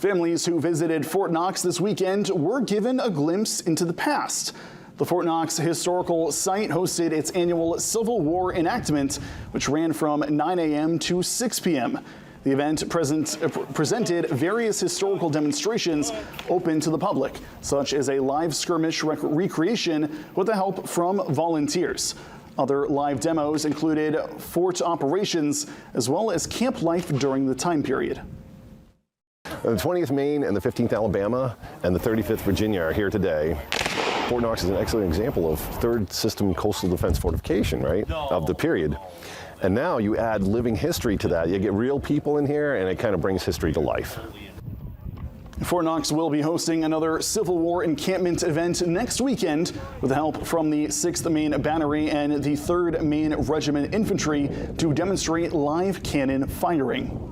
Families who visited Fort Knox this weekend were given a glimpse into the past. The Fort Knox historical site hosted its annual Civil War enactment, which ran from 9 a.m. to 6 p.m. The event presented various historical demonstrations open to the public, such as a live skirmish recreation with the help from volunteers. Other live demos included fort operations as well as camp life during the time period. The 20th Maine and the 15th Alabama and the 35th Virginia are here today. Fort Knox is an excellent example of third system coastal defense fortification, right, of the period. And now you add living history to that. You get real people in here and it kind of brings history to life. Fort Knox will be hosting another Civil War encampment event next weekend with help from the 6th Maine Battery and the 3rd Maine Regiment Infantry to demonstrate live cannon firing.